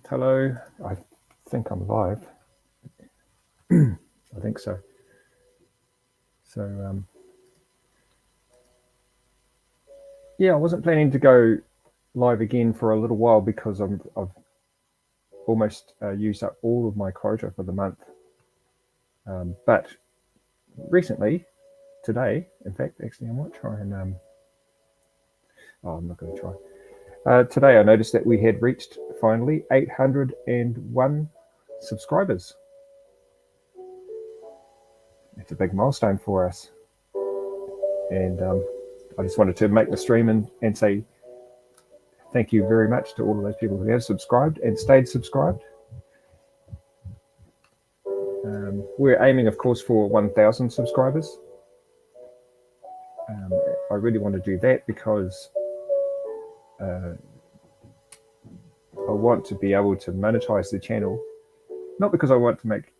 Hello, I think I'm live. I think so. So, yeah, I wasn't planning to go live again for a little while because I've almost used up all of my quota for the month. But recently, today, in fact, actually, I might try and. Oh, I'm not going to try. Today, I noticed that we had reached finally 801 subscribers. It's a big milestone for us. And I just wanted to make the stream and say thank you very much to all of those people who have subscribed and stayed subscribed. We're aiming, of course, for 1,000 subscribers. I really want to do that because I want to be able to monetize the channel. Not because I want to make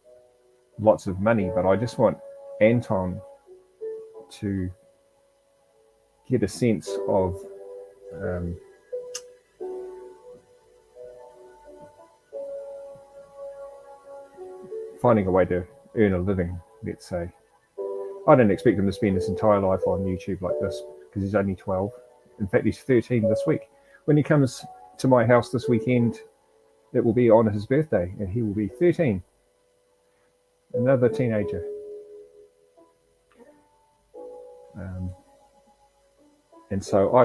lots of money, but I just want Anton to get a sense of finding a way to earn a living, let's say. I don't expect him to spend his entire life on YouTube like this because he's only 12. In fact, he's 13 this week. When he comes to my house this weekend, it will be on his birthday and he will be 13. Another teenager. Um, and so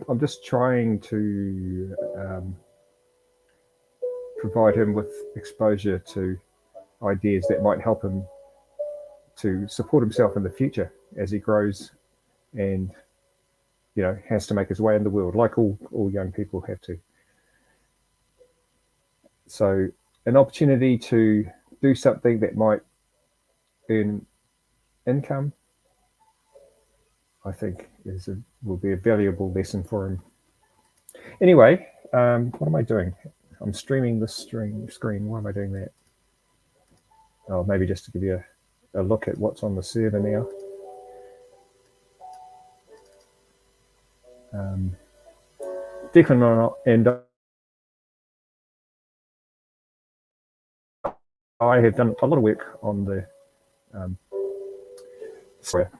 I'm just trying to provide him with exposure to ideas that might help him to support himself in the future as he grows and has to make his way in the world like all young people have to. So an opportunity to do something that might earn income, I think will be a valuable lesson for him. Anyway, what am I doing? I'm streaming this screen. Why am I doing that? Oh, maybe just to give you a look at what's on the server now. Declan and I have done a lot of work on the software.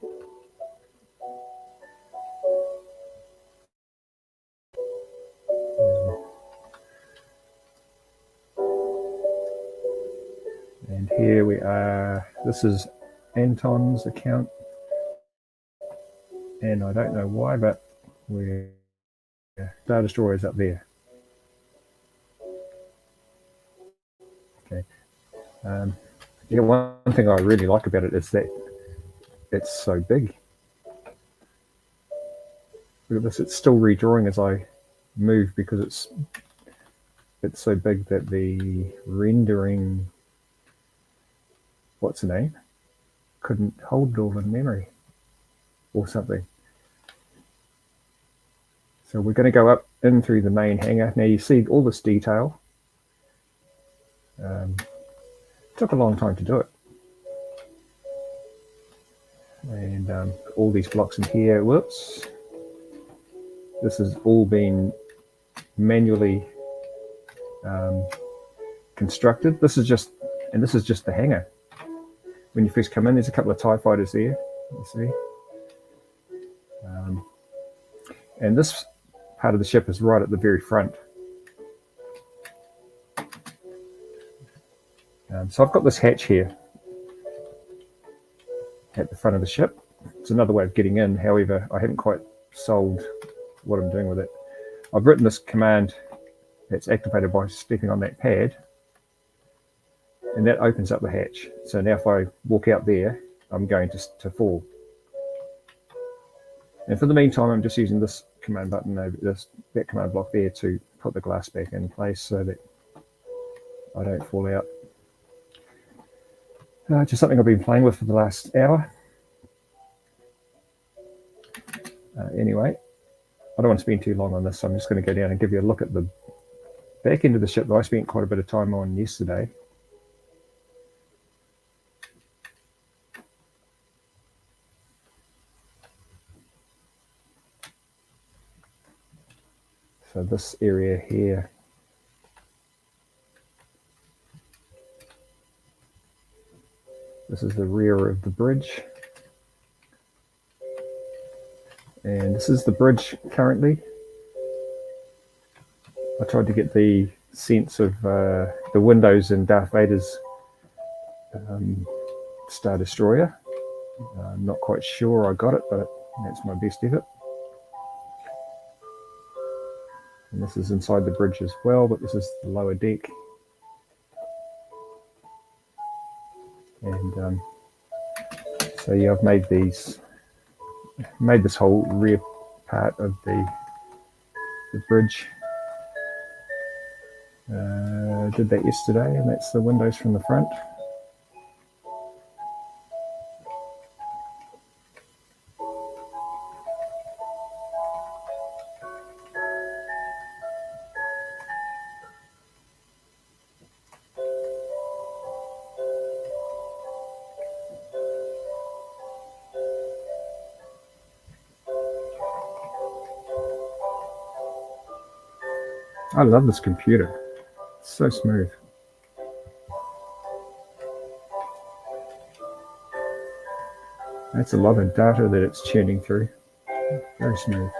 And here we are. This is Anton's account. And I don't know why, but we're Star Destroyer is up there. Okay. One thing I really like about it is that it's so big. Look at this, it's still redrawing as I move because it's so big that the rendering, what's the name, couldn't hold it all in memory or something. So we're going to go up in through the main hangar. Now you see all this detail. Took a long time to do it. And all these blocks in here, whoops. This has all been manually constructed. This is just the hangar. When you first come in, there's a couple of TIE fighters there, you see. And this part of the ship is right at the very front. So I've got this hatch here at the front of the ship. It's another way of getting in. However, I haven't quite solved what I'm doing with it. I've written this command that's activated by stepping on that pad, and that opens up the hatch. So now if I walk out there, I'm going to fall. And for the meantime, I'm just using this command button over that command block there to put the glass back in place so that I don't fall out. Just something I've been playing with for the last hour. Anyway, I don't want to spend too long on this, so I'm just going to go down and give you a look at the back end of the ship that I spent quite a bit of time on yesterday. So this area here This is the rear of the bridge. And this is the bridge currently. I tried to get the sense of the windows in Darth Vader's Star Destroyer. I'm not quite sure I got it, but that's my best effort. And this is inside the bridge as well, but this is the lower deck. And so yeah, I've made this whole rear part of the bridge. Did that yesterday, and that's the windows from the front. I love this computer. It's so smooth. That's a lot of data that it's churning through. Very smooth.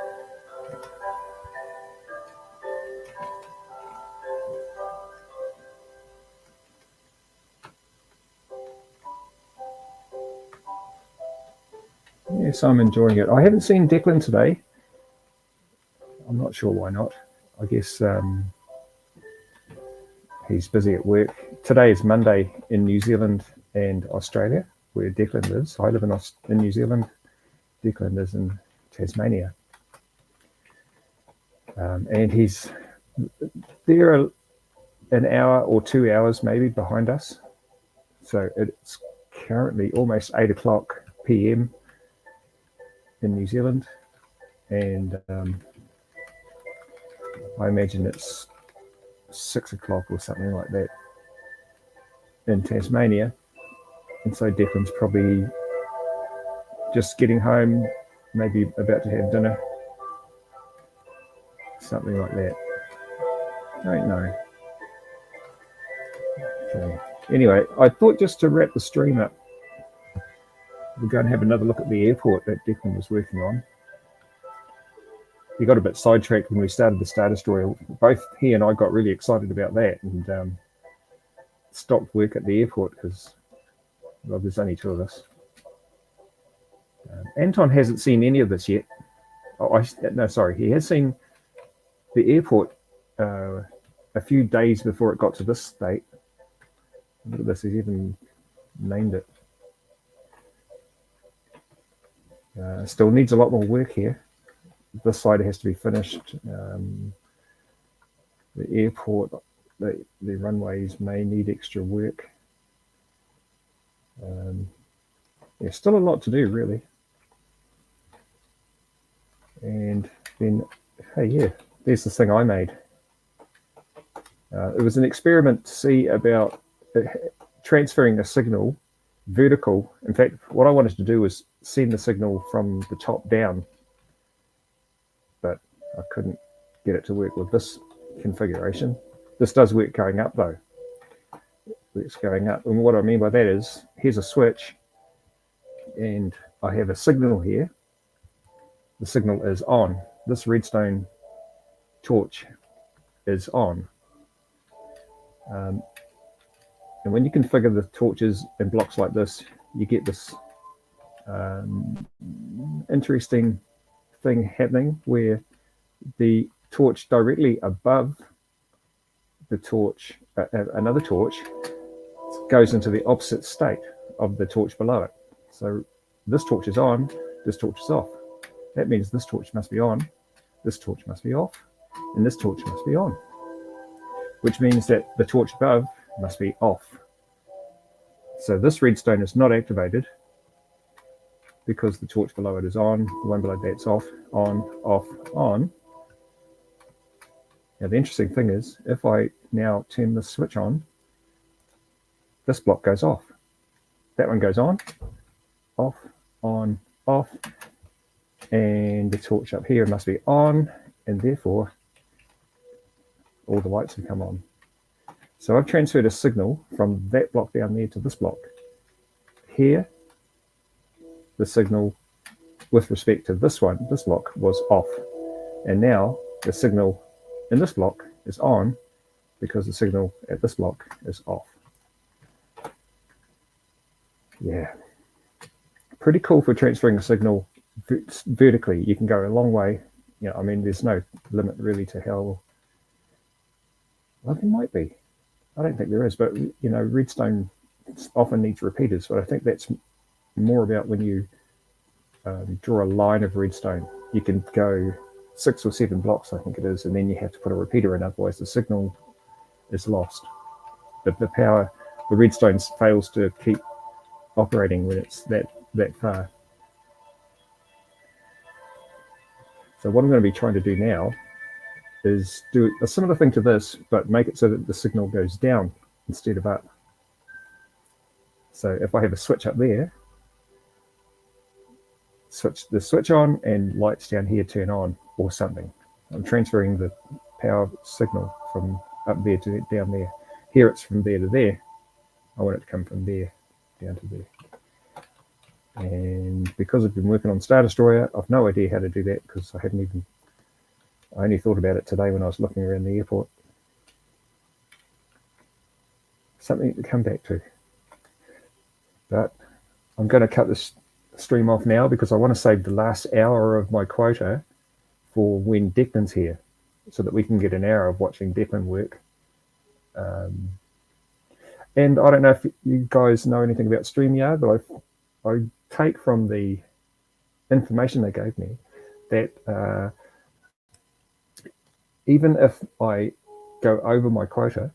Yes, I'm enjoying it. I haven't seen Declan today. I'm not sure why not. I guess he's busy at work. Today is Monday in New Zealand and Australia, where Declan lives. I live in New Zealand. Declan lives in Tasmania. And he's there an hour or 2 hours maybe behind us. So it's currently almost 8 o'clock p.m. in New Zealand. And I imagine it's 6 o'clock or something like that in Tasmania. And so Declan's probably just getting home, maybe about to have dinner, something like that. I don't know. Okay. Anyway, I thought just to wrap the stream up, we're going to have another look at the airport that Declan was working on. He got a bit sidetracked when we started the Star Destroyer. Both he and I got really excited about that and stopped work at the airport because, well, there's only two of us. Anton hasn't seen any of this yet. He has seen the airport a few days before it got to this state. Look at this, he's even named it. Still needs a lot more work here. This side has to be finished. The airport, the runways may need extra work. There's still a lot to do, really. And then, hey, yeah, there's this thing I made. It was an experiment to see about transferring a signal vertical. In fact, what I wanted to do was send the signal from the top down, but I couldn't get it to work with this configuration. This does work going up, though. It's going up. And what I mean by that is, here's a switch, and I have a signal here. The signal is on. This redstone torch is on. And when you configure the torches in blocks like this, you get this interesting thing happening where the torch directly above the torch, another torch, goes into the opposite state of the torch below it. So this torch is on, this torch is off. That means this torch must be on, this torch must be off, and this torch must be on, which means that the torch above must be off. So this redstone is not activated because the torch below it is on, the one below that's off, on, off, on. Now the interesting thing is, if I now turn the switch on, this block goes off. That one goes on, off, and the torch up here must be on, and therefore all the lights have come on. So I've transferred a signal from that block down there to this block. here, the signal with respect to this block was off. And now the signal in this block is on because the signal at this block is off. Yeah, pretty cool for transferring a signal vertically. You can go a long way. You know, I mean, there's no limit really to how. Well, there might be. I don't think there is, but you know, redstone often needs repeaters. But I think that's more about when you draw a line of redstone. You can go 6 or 7 blocks, I think it is, and then you have to put a repeater in, otherwise the signal is lost. But the redstone fails to keep operating when it's that far. So what I'm going to be trying to do now is do a similar thing to this, but make it so that the signal goes down instead of up. So if I have a switch up there, switch the switch on and lights down here turn on or something. I'm transferring the power signal from up there to down there. Here it's from there to there. I want it to come from there down to there. And because I've been working on Star Destroyer, I've no idea how to do that because I only thought about it today when I was looking around the airport. Something to come back to. But I'm going to cut this stream off now because I want to save the last hour of my quota for when Declan's here so that we can get an hour of watching Declan work. And I don't know if you guys know anything about StreamYard, but I take from the information they gave me that even if I go over my quota,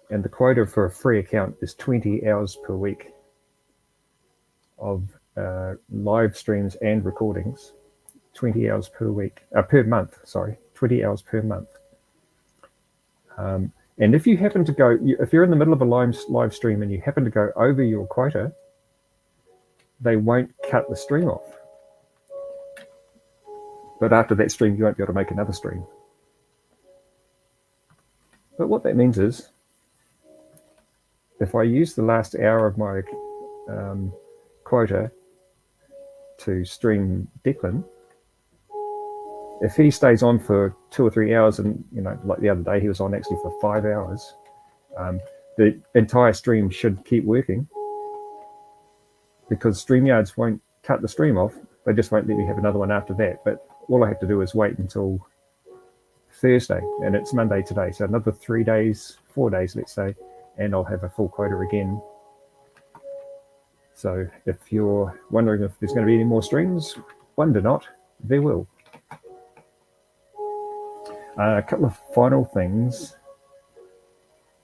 and the quota for a free account is 20 hours per week of live streams and recordings, 20 hours per month, 20 hours per month. And if you happen to go, if you're in the middle of a live stream and you happen to go over your quota, they won't cut the stream off. But after that stream, you won't be able to make another stream. But what that means is, if I use the last hour of my quota to stream Declan, if he stays on for 2 or 3 hours, and you know, like the other day, he was on actually for 5 hours, the entire stream should keep working because StreamYards won't cut the stream off. They just won't let me have another one after that. But all I have to do is wait until Thursday, and it's Monday today, so another 4 days, let's say, and I'll have a full quota again. So if you're wondering if there's going to be any more streams, wonder not, there will. A couple of final things.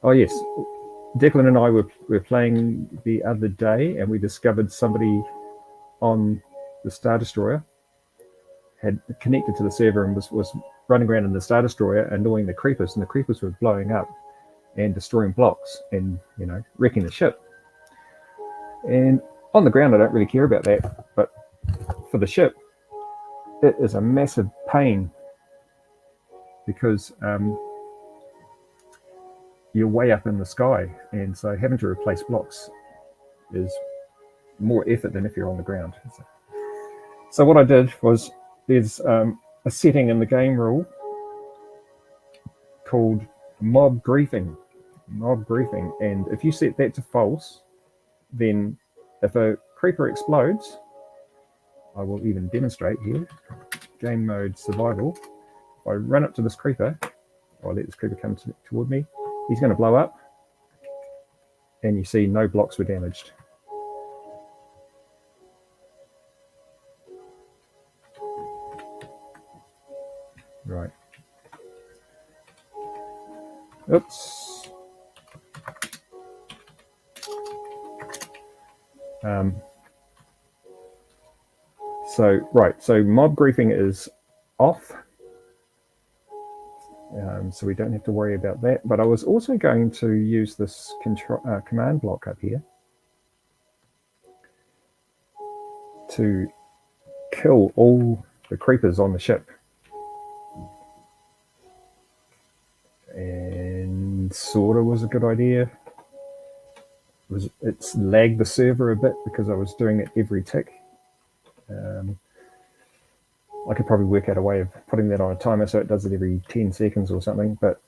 Oh yes, Declan and I were playing the other day, and we discovered somebody on the Star Destroyer had connected to the server and was running around in the Star Destroyer annoying the creepers, and the creepers were blowing up and destroying blocks and, you know, wrecking the ship. And on the ground, I don't really care about that, but for the ship, it is a massive pain because you're way up in the sky, and so having to replace blocks is more effort than if you're on the ground. So what I did was, there's a setting in the game rule called mob griefing, and if you set that to false, then if a creeper explodes, I will even demonstrate here, game mode survival. If I run up to this creeper, I'll let this creeper come toward me, he's going to blow up, and you see no blocks were damaged. Right. Oops. So mob griefing is off. So we don't have to worry about that. But I was also going to use this command block up here to kill all the creepers on the ship. And sort of was a good idea. it's lagged the server a bit because I was doing it every tick. I could probably work out a way of putting that on a timer so it does it every 10 seconds or something, but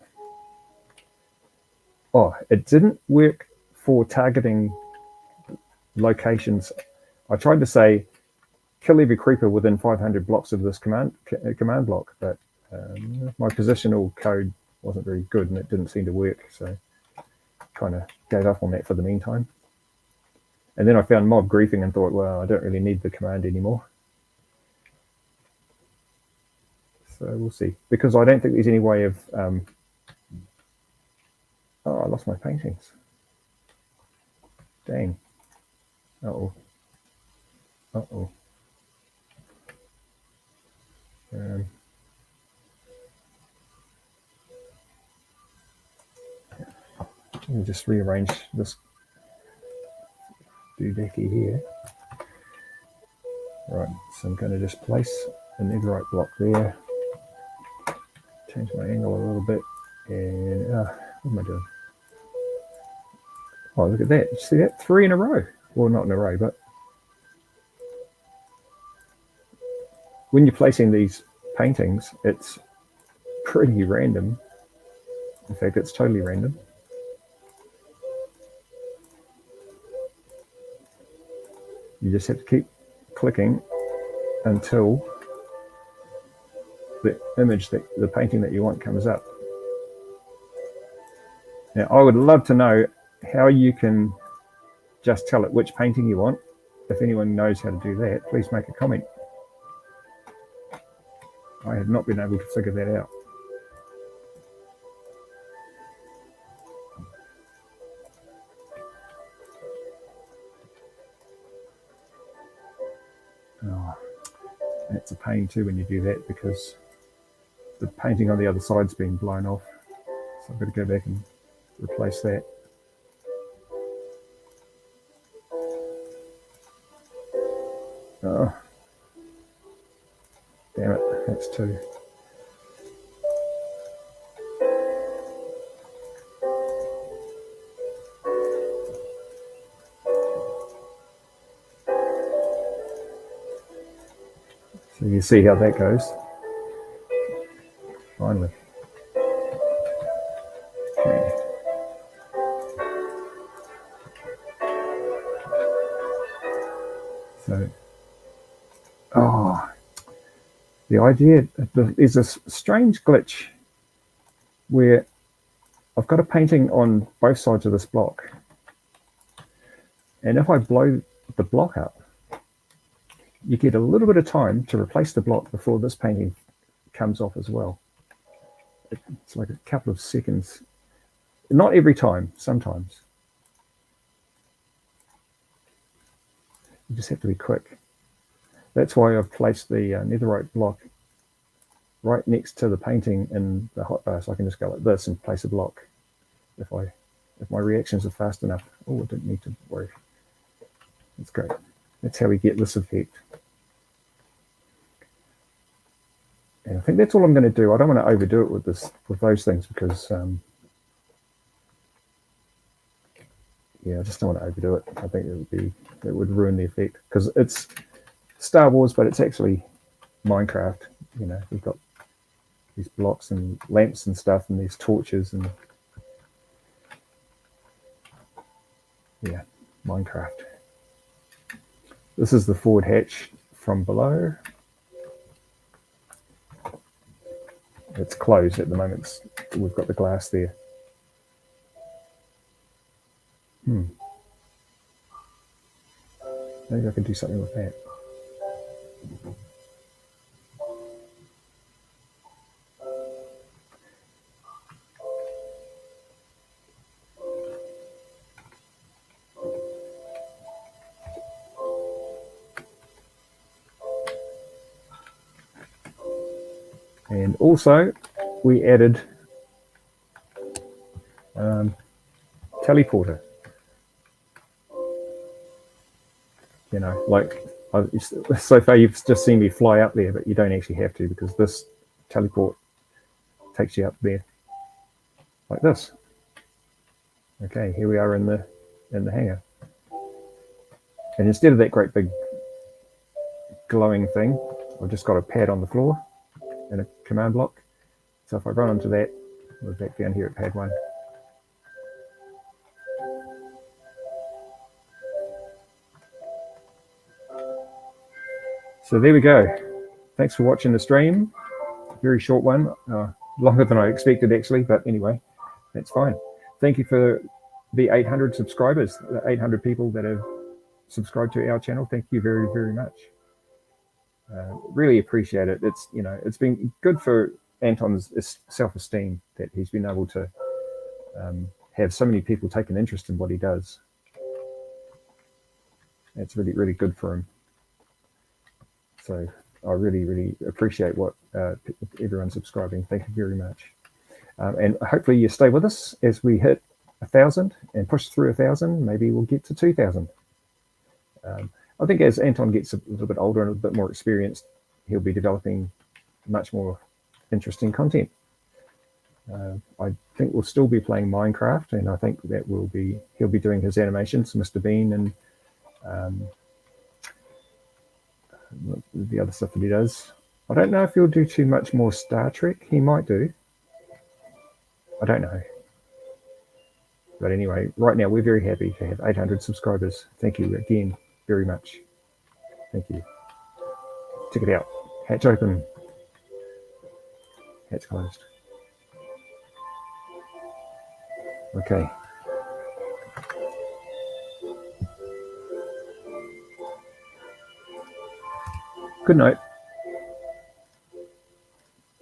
it didn't work for targeting locations. I tried to say kill every creeper within 500 blocks of this command block, but my positional code wasn't very good and it didn't seem to work, so kind of gave up on that for the meantime. And then I found mob griefing and thought, well, I don't really need the command anymore. So we'll see, because I don't think there's any way of I lost my paintings. Dang. Uh-oh. Uh-oh. Let me just rearrange this doohickey here. Right, so I'm going to just place a netherite block there. Change my angle a little bit, and what am I doing? Oh, look at that! You see that? 3 in a row. Well, not in a row, but when you're placing these paintings, it's pretty random. In fact, it's totally random. You just have to keep clicking until the image, the painting that you want comes up. Now, I would love to know how you can just tell it which painting you want. If anyone knows how to do that, please make a comment. I have not been able to figure that out. Oh, it's a pain too when you do that because the painting on the other side's been blown off. So I've got to go back and replace that. Oh, damn it, that's 2. So you see how that goes. Finally. Okay. So, the idea, there's a strange glitch where I've got a painting on both sides of this block. And if I blow the block up, you get a little bit of time to replace the block before this painting comes off as well. It's like a couple of seconds. Not every time, sometimes. You just have to be quick. That's why I've placed the netherite block right next to the painting in the hotbar, so I can just go like this and place a block if my reactions are fast enough. Oh, I didn't need to worry. That's great. That's how we get this effect. And I think that's all I'm going to do. I don't want to overdo it with those things because I just don't want to overdo it. I think it would ruin the effect because it's Star Wars, but it's actually Minecraft. You know, we've got these blocks and lamps and stuff, and these torches and Minecraft. This is the forward hatch from below. It's closed at the moment. We've got the glass there. Maybe I can do something with that. And also, we added teleporter. You know, like so far you've just seen me fly up there, but you don't actually have to because this teleport takes you up there like this. Okay, here we are in the in the hanger. And instead of that great big glowing thing, I've just got a pad on the floor and a command block. So if I run onto that, we're back down here at pad 1. So there we go. Thanks for watching the stream. Very short one, longer than I expected actually, but anyway, that's fine. Thank you for the 800 subscribers, the 800 people that have subscribed to our channel. Thank you very, very much. Really appreciate it. It's, you know, it's been good for Anton's self-esteem that he's been able to have so many people take an interest in what he does. It's really, really good for him. So I really, really appreciate what everyone subscribing. Thank you very much. And hopefully you stay with us as we hit 1,000 and push through 1,000. Maybe we'll get to 2,000. I think as Anton gets a little bit older and a bit more experienced, he'll be developing much more interesting content. I think we'll still be playing Minecraft, and I think that he'll be doing his animations, Mr. Bean, and the other stuff that he does. I don't know if he'll do too much more Star Trek. He might do. I don't know. But anyway, right now we're very happy to have 800 subscribers. Thank you again very much. Thank you. Check it out. Hatch open. Hatch closed. Okay. Good night.